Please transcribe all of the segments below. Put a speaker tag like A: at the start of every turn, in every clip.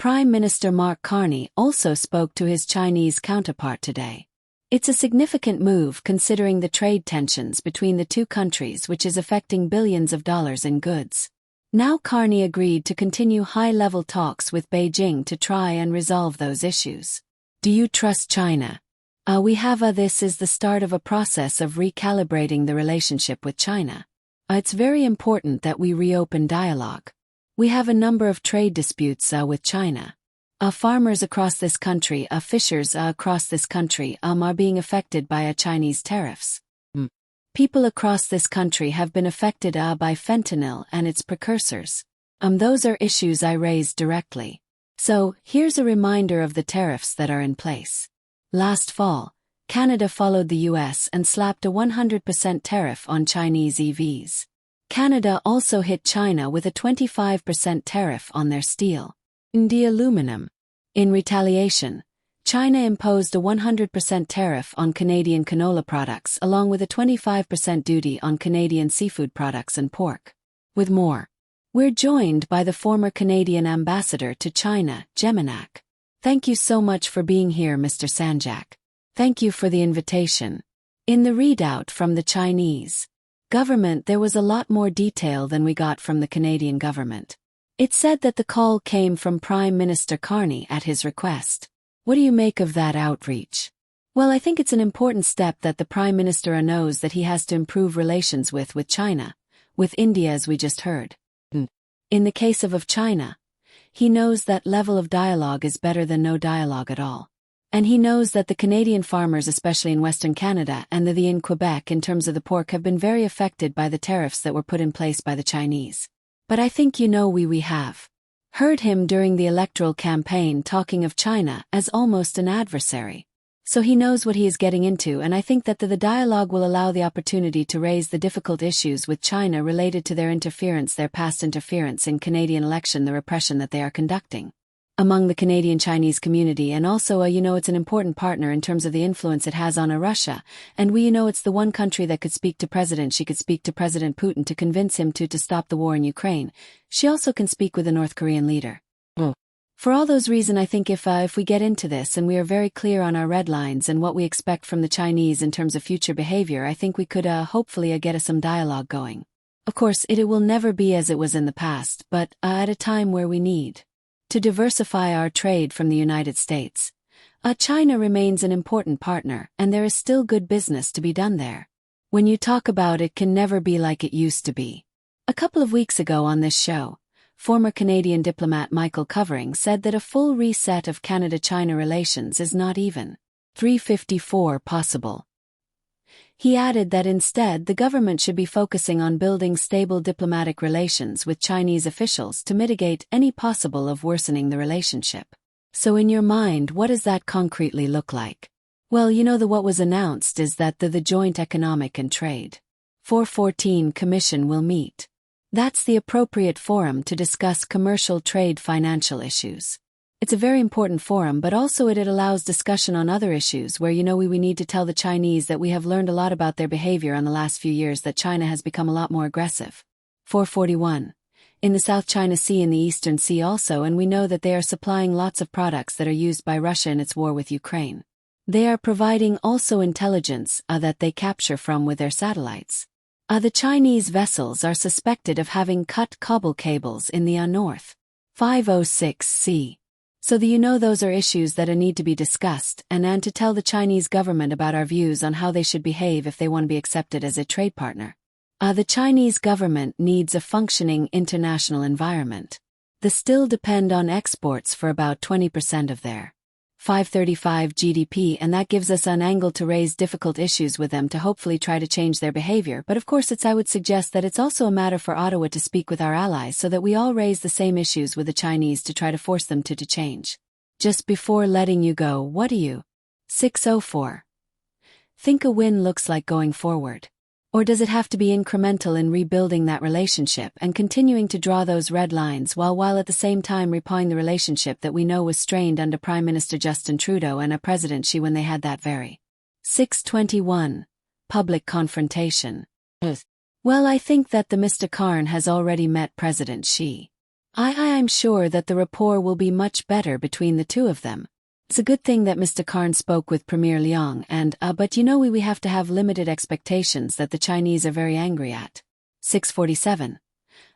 A: Prime Minister Mark Carney also spoke to his Chinese counterpart today. It's a significant move considering the trade tensions between the two countries, which is affecting billions of dollars in goods. Now Carney agreed to continue high-level talks with Beijing to try and resolve those issues. Do you trust China? This is the start of a process of recalibrating the relationship with China. It's very important that we reopen dialogue. We have a number of trade disputes with China. Farmers across this country, fishers across this country are being affected by Chinese tariffs. People across this country have been affected by fentanyl and its precursors. Those are issues I raised directly. So, here's a reminder of the tariffs that are in place. Last fall, Canada followed the US and slapped a 100% tariff on Chinese EVs. Canada also hit China with a 25% tariff on their steel and aluminum. In retaliation, China imposed a 100% tariff on Canadian canola products along with a 25% duty on Canadian seafood products and pork. With more, we're joined by the former Canadian ambassador to China, Geminak. Thank you so much for being here, Mr. Sanjak. Thank you for the invitation. In the readout from the Chinese government, there was a lot more detail than we got from the Canadian government. It said that the call came from Prime Minister Carney at his request. What do you make of that outreach? Well, I think it's an important step that the Prime Minister knows that he has to improve relations with China, with India as we just heard. In the case of China, he knows that level of dialogue is better than no dialogue at all. And he knows that the Canadian farmers, especially in Western Canada and in Quebec in terms of the pork, have been very affected by the tariffs that were put in place by the Chinese. But I think we have heard him during the electoral campaign talking of China as almost an adversary. So he knows what he is getting into, and I think that the dialogue will allow the opportunity to raise the difficult issues with China related to their past interference in Canadian election, the repression that they are conducting among the Canadian Chinese community, and also it's an important partner in terms of the influence it has on Russia, and it's the one country that could speak to she could speak to President Putin to convince him to stop the war in Ukraine. She also can speak with the North Korean leader. For all those reasons, I think if we get into this and we are very clear on our red lines and what we expect from the Chinese in terms of future behavior, I think we could hopefully get some dialogue going. Of course, it will never be as it was in the past, but at a time where we need to diversify our trade from the United States. China remains an important partner, and there is still good business to be done there. When you talk about it can never be like it used to be. A couple of weeks ago on this show, former Canadian diplomat Michael Covering said that a full reset of Canada-China relations is not even 354 possible. He added that instead the government should be focusing on building stable diplomatic relations with Chinese officials to mitigate any possible of worsening the relationship. So in your mind, what does that concretely look like? Well, what was announced is that the Joint Economic and Trade 414 Commission will meet. That's the appropriate forum to discuss commercial trade financial issues. It's a very important forum, but also it allows discussion on other issues where we need to tell the Chinese that we have learned a lot about their behavior in the last few years, that China has become a lot more aggressive. 441. In the South China Sea and the Eastern Sea also, and we know that they are supplying lots of products that are used by Russia in its war with Ukraine. They are providing also intelligence that they capture from with their satellites. The Chinese vessels are suspected of having cut cable cables in the North 506 Sea. So those are issues that need to be discussed, and to tell the Chinese government about our views on how they should behave if they want to be accepted as a trade partner. The Chinese government needs a functioning international environment. They still depend on exports for about 20% of their 535 GDP, and that gives us an angle to raise difficult issues with them to hopefully try to change their behavior. But of course I would suggest that it's also a matter for Ottawa to speak with our allies so that we all raise the same issues with the Chinese to try to force them to change. Just before letting you go, what do you 604 think a win looks like going forward? Or does it have to be incremental in rebuilding that relationship and continuing to draw those red lines while at the same time repairing the relationship that we know was strained under Prime Minister Justin Trudeau and President Xi when they had that very 621 public confrontation? Well, I think that the Mr. Carn has already met President Xi. I'm sure that the rapport will be much better between the two of them. It's a good thing that Mr. Carney spoke with Premier Liang but we have to have limited expectations that the Chinese are very angry at. 647.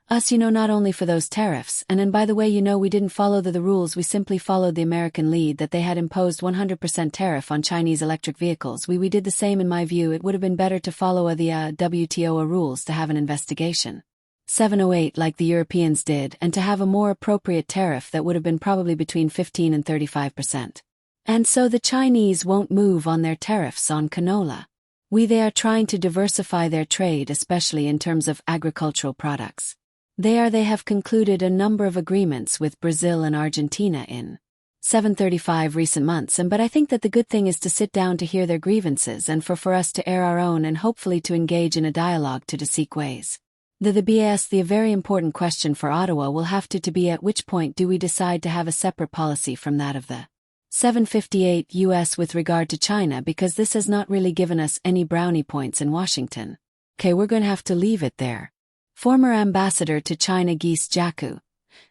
A: Not only for those tariffs, and by the way, we didn't follow the rules, we simply followed the American lead that they had imposed 100% tariff on Chinese electric vehicles. We did the same. In my view, it would have been better to follow the WTO rules to have an investigation. 708 like the Europeans did, and to have a more appropriate tariff that would have been probably between 15 and 35%. And so the Chinese won't move on their tariffs on canola. They are trying to diversify their trade, especially in terms of agricultural products. They have concluded a number of agreements with Brazil and Argentina in 735 recent months, but I think that the good thing is to sit down to hear their grievances and for us to air our own and hopefully to engage in a dialogue to seek ways. The very important question for Ottawa will have to be at which point do we decide to have a separate policy from that of the 758 US with regard to China, because this has not really given us any brownie points in Washington. We're going to have to leave it there. Former Ambassador to China Geese Jaku.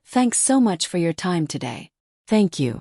A: Thanks so much for your time today.
B: Thank you.